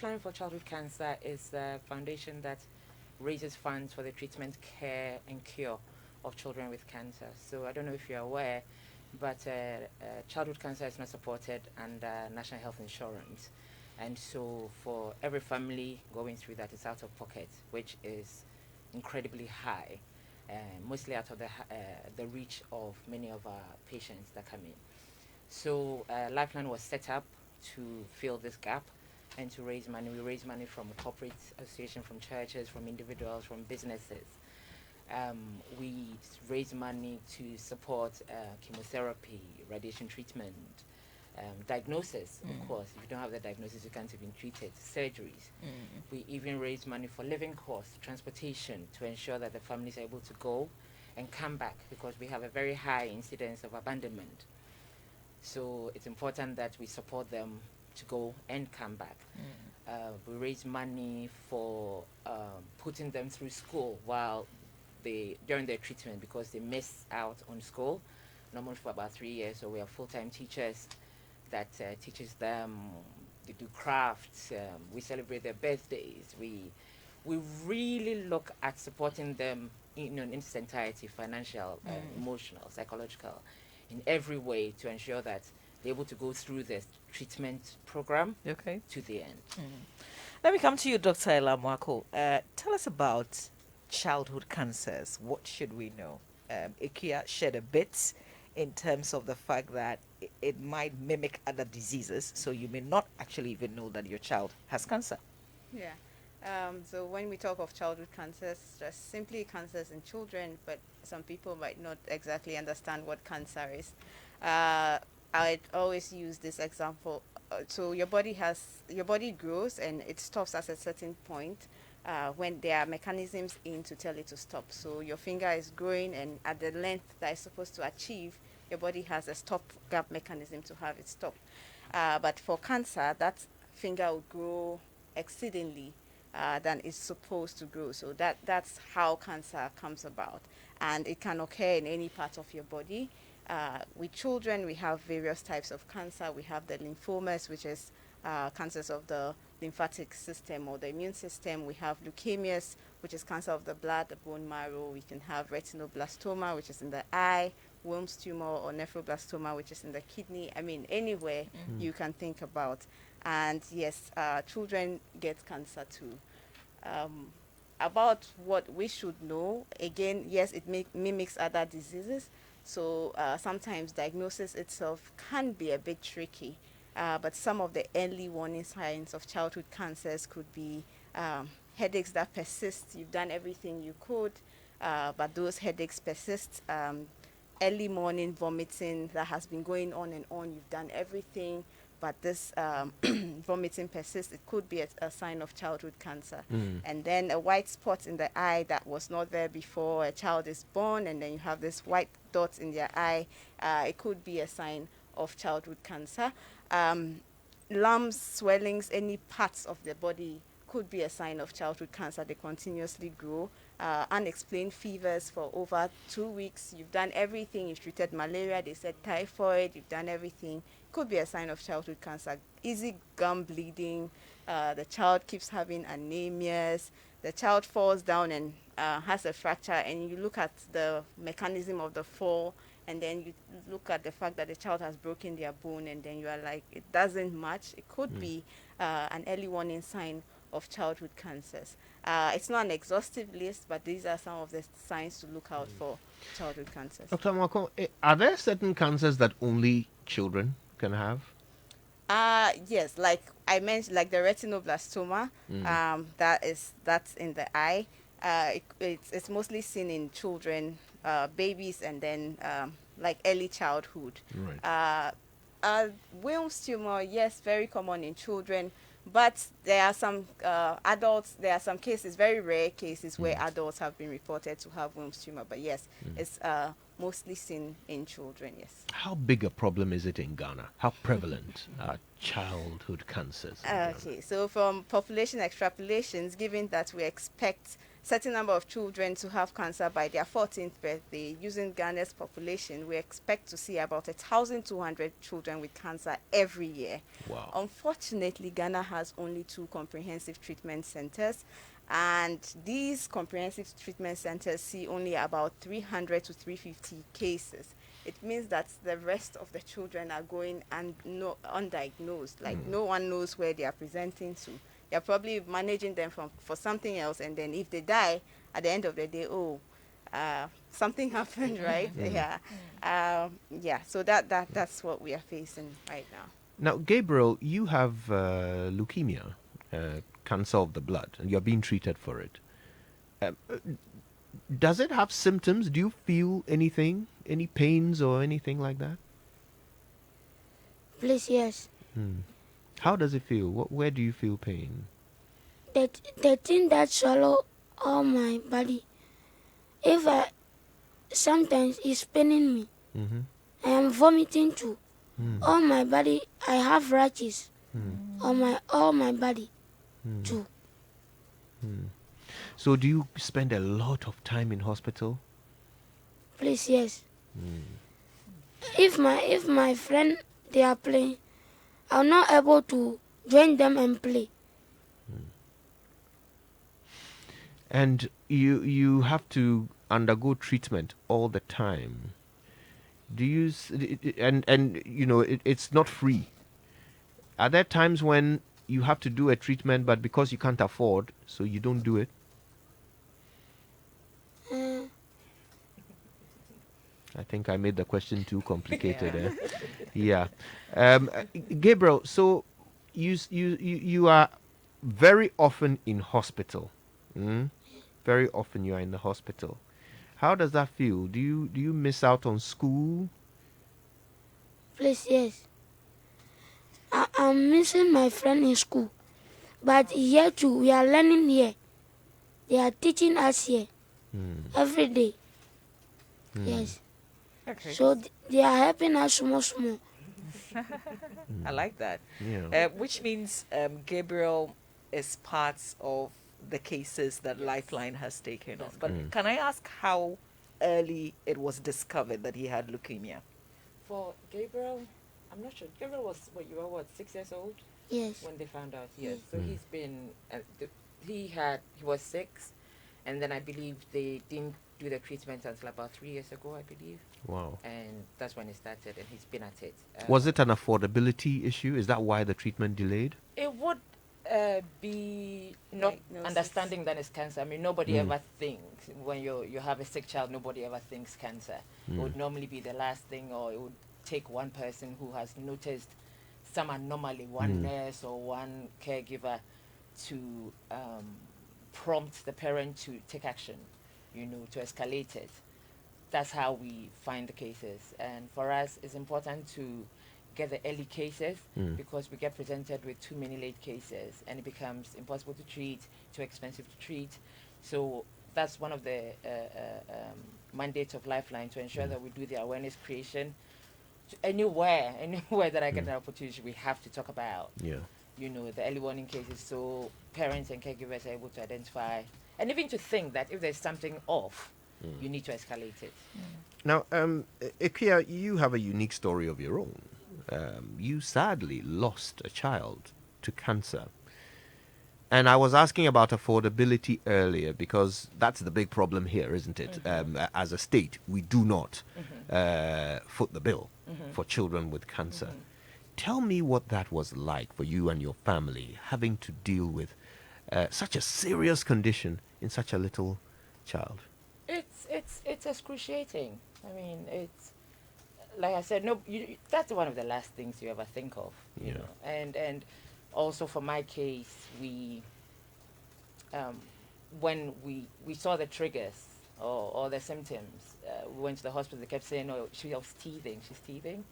Lifeline for Childhood Cancer is a foundation that raises funds for the treatment, care, and cure of children with cancer. So I don't know if you're aware, but childhood cancer is not supported under National Health Insurance. And so for every family going through that, it's out of pocket, which is incredibly high, mostly out of the reach of many of our patients that come in. So Lifeline was set up to fill this gap and to raise money. We raise money from corporate association, from churches, from individuals, from businesses. We raise money to support chemotherapy, radiation treatment, diagnosis, of course. If you don't have the diagnosis, you can't even treat it. Surgeries. We even raise money for living costs, transportation, to ensure that the families are able to go and come back, because we have a very high incidence of abandonment. So it's important that we support them to go and come back. We raise money for putting them through school while during their treatment, because they miss out on school, normally for about 3 years. So we have full-time teachers that teaches them. They do crafts. We celebrate their birthdays. We really look at supporting them in its entirety, financial, emotional, psychological, in every way, to ensure that they're able to go through this treatment program to the end. Let me come to you, Dr. Elamwako. Tell us about childhood cancers. What should we know? Ikia shared a bit in terms of the fact that it might mimic other diseases, so you may not actually even know that your child has cancer. Yeah. So when we talk of childhood cancers, just simply cancers in children, but some people might not exactly understand what cancer is. I'd always use this example. So your body grows and it stops at a certain point when there are mechanisms in to tell it to stop. So your finger is growing, and at the length that it's supposed to achieve, your body has a stop gap mechanism to have it stop. But for cancer, that finger will grow exceedingly than it's supposed to grow. So that's how cancer comes about, and it can occur in any part of your body. With children, we have various types of cancer. We have the lymphomas, which is cancers of the lymphatic system or the immune system. We have leukemias, which is cancer of the blood, the bone marrow. We can have retinoblastoma, which is in the eye, Wilms tumor, or nephroblastoma, which is in the kidney. I mean, anywhere you can think about. And yes, children get cancer too. About what we should know, again, yes, it mimics other diseases. So sometimes diagnosis itself can be a bit tricky. But some of the early warning signs of childhood cancers could be headaches that persist. You've done everything you could, but those headaches persist. Early morning vomiting that has been going on and on. You've done everything, but this vomiting persists. It could be a sign of childhood cancer. And then a white spot in the eye that was not there before. A child is born, and then you have this white dot in their eye. It could be a sign of childhood cancer. Lumps, swellings, any parts of the body could be a sign of childhood cancer. They continuously grow. Unexplained fevers for over 2 weeks. You've done everything. You've treated malaria. They said typhoid. You've done everything. Could be a sign of childhood cancer. Easy gum bleeding. The child keeps having anemias. The child falls down and has a fracture, and you look at the mechanism of the fall, and then you look at the fact that the child has broken their bone, and then you are like, it doesn't match. It could be an early warning sign of childhood cancers. It's not an exhaustive list, but these are some of the signs to look out for childhood cancers. Dr. Marco, are there certain cancers that only children can have? Yes, like I mentioned, like the retinoblastoma, that's in the eye. It's mostly seen in children, babies, and then like early childhood. Right. Wilms tumor, yes, very common in children, but there are some adults. There are some cases, very rare cases, where adults have been reported to have Wilms tumor. But yes, it's mostly seen in children. Yes. How big a problem is it in Ghana? How prevalent are childhood cancers in Ghana? Okay, so from population extrapolations, given that we expect certain number of children to have cancer by their 14th birthday. Using Ghana's population, we expect to see about 1,200 children with cancer every year. Wow. Unfortunately, Ghana has only 2 comprehensive treatment centers, and these comprehensive treatment centers see only about 300 to 350 cases. It means that the rest of the children are going and undiagnosed. Like no one knows where they are presenting to. You're probably managing them for something else, and then if they die at the end of the day, something happened, right? Yeah. So that's what we are facing right now. Now, Gabriel, you have leukemia, cancer of the blood, and you're being treated for it. Um, uh, does it have symptoms? Do you feel anything, any pains or anything like that? Please, yes. How does it feel? Where do you feel pain? The thing that swallow all my body, if I sometimes it's paining me. Mm-hmm. I am vomiting too. All my body, I have rashes on all my body too. So do you spend a lot of time in hospital? Please, yes. If my friend they are playing, I'm not able to join them and play. And you have to undergo treatment all the time. Do you and you know it's not free. Are there times when you have to do a treatment but because you can't afford, so you don't do it? Uh, I think I made the question too complicated. Yeah. Gabriel, so you are very often in hospital. Very often you are in the hospital. How does that feel? Do you miss out on school? Please, yes. I'm missing my friend in school, but here too we are learning here. They are teaching us here every day. Yes. Okay. So they are helping us small. I like that. Yeah. Which means Gabriel is part of the cases that Lifeline has taken on. But can I ask how early it was discovered that he had leukemia? For Gabriel, I'm not sure. Gabriel was, you were what, 6 years old Yes. when they found out? Yes. So he's been, he was 6, and then I believe they didn't do the treatment until about 3 years ago, I believe. Wow. And that's when it started, and he's been at it. Was it an affordability issue? Is that why the treatment delayed? It would be not Diagnosis. understanding that it's cancer. I mean, nobody ever thinks when you have a sick child. Nobody ever thinks cancer. It would normally be the last thing, or it would take one person who has noticed some anomaly, one nurse or one caregiver, to prompt the parent to take action, to escalate it. That's how we find the cases. And for us, it's important to get the early cases because we get presented with too many late cases and it becomes impossible to treat, too expensive to treat. So that's one of the mandates of Lifeline, to ensure that we do the awareness creation. Anywhere that I get an opportunity, we have to talk about, Yeah. The early warning cases, so parents and caregivers are able to identify and even to think that if there's something off, you need to escalate it. Now, Ikea, you have a unique story of your own. You sadly lost a child to cancer. And I was asking about affordability earlier because that's the big problem here, isn't it? As a state, we do not foot the bill for children with cancer. Tell me what that was like for you and your family, having to deal with such a serious condition in such a little child. It's excruciating. I mean, it's like I said, that's one of the last things you ever think of, you know. And also for my case, we when we saw the triggers or the symptoms, we went to the hospital. They kept saying, "No, she was teething. She's teething,"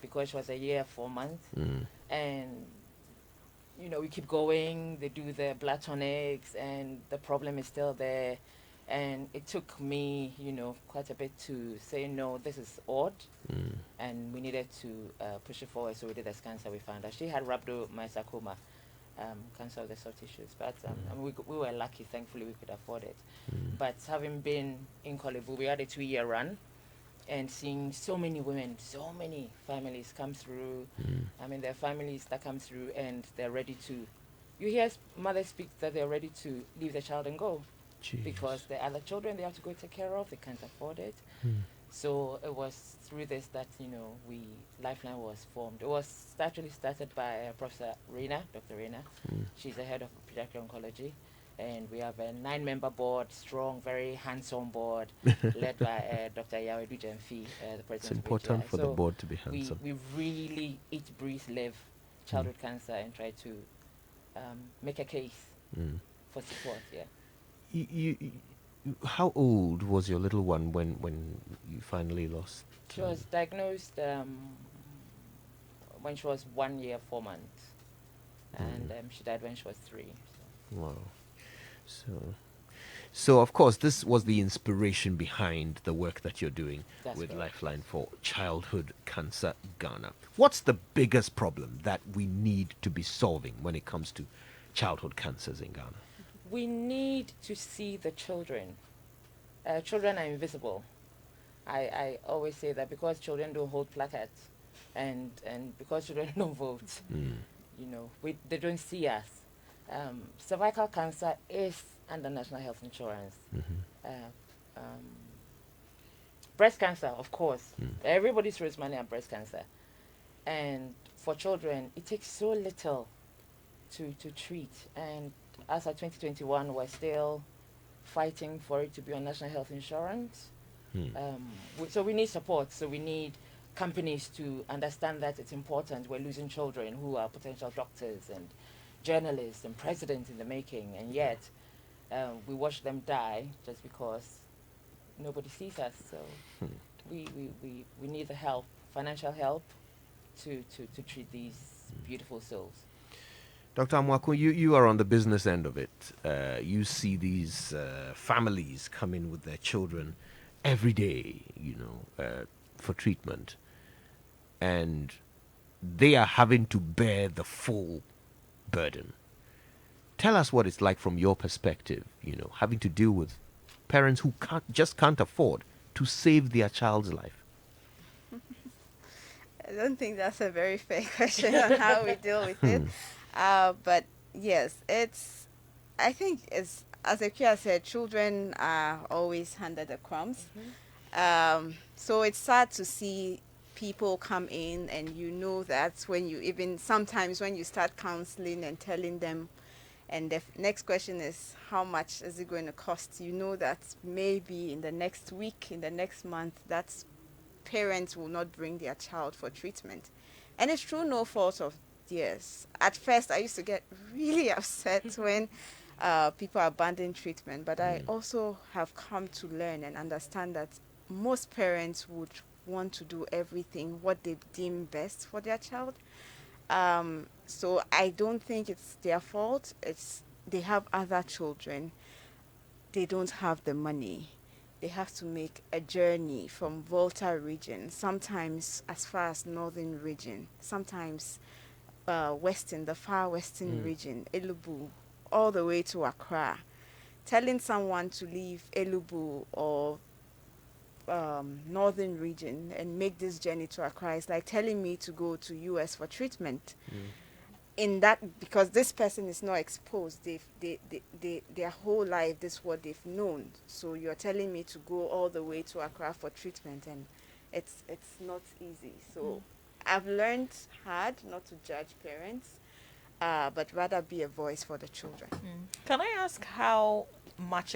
because she was a year 4 months, and we keep going. They do the blood tonics, and the problem is still there. And it took me, quite a bit to say, no, this is odd. And we needed to push it forward. So we did a scan, so we found out she had rhabdomyosarcoma, cancer of the soft tissues. But I mean, we were lucky, thankfully, we could afford it. But having been in Kolebu, we had a 2-year run, and seeing so many women, so many families come through. I mean, there are families that come through and they're ready to. You hear mothers speak that they're ready to leave the child and go because there are other children they have to go take care of. They can't afford it. So it was through this that Lifeline was formed. It was actually started by Professor Reina, Dr. Reina. She's the head of pediatric oncology, and we have a 9-member board, strong, very hands-on board, led by Dr. Yawedu Jemfi, the president. It's important of for AGI. the board to be hands-on. We really eat, breathe, live childhood cancer and try to make a case for support. Yeah. How old was your little one when you finally lost? She was diagnosed when she was 1 year, 4 months, and she died when she was 3. So. Wow. So of course, this was the inspiration behind the work that you're doing with correct. Lifeline for Childhood Cancer Ghana. What's the biggest problem that we need to be solving when it comes to childhood cancers in Ghana? We need to see the children. Children are invisible. I always say that because children don't hold placards and because children don't vote, they don't see us. Cervical cancer is under national health insurance. Breast cancer, of course. Everybody throws money at breast cancer. And for children, it takes so little to treat. And as of 2021, we're still fighting for it to be on national health insurance. So we need support. So we need companies to understand that it's important. We're losing children who are potential doctors and journalists and presidents in the making, and yet we watch them die just because nobody sees us. So we need the help, financial help, to treat these beautiful souls. Dr. Amwaku, you are on the business end of it. You see these families come in with their children every day, for treatment. And they are having to bear the full burden. Tell us what it's like from your perspective, having to deal with parents who can't afford to save their child's life. I don't think that's a very fair question on how we deal with it. But yes, I think as Akia said, children are always handed the crumbs. So it's sad to see people come in, and that's when sometimes when you start counseling and telling them, and the next question is, how much is it going to cost? That maybe in the next week, in the next month, that parents will not bring their child for treatment. And it's through no fault of theirs. At first, I used to get really upset when people abandon treatment, but I also have come to learn and understand that most parents would want to do everything what they deem best for their child. So I don't think it's their fault. They have other children. They don't have the money. They have to make a journey from Volta region, sometimes as far as northern region, sometimes the far western region, Elubu, all the way to Accra. Telling someone to leave Elubu or northern region and make this journey to Accra is like telling me to go to US for treatment. In that, because this person is not exposed, their whole life, this is what they've known. So you're telling me to go all the way to Accra for treatment, and it's not easy. So I've learned hard not to judge parents, but rather be a voice for the children. Can I ask how much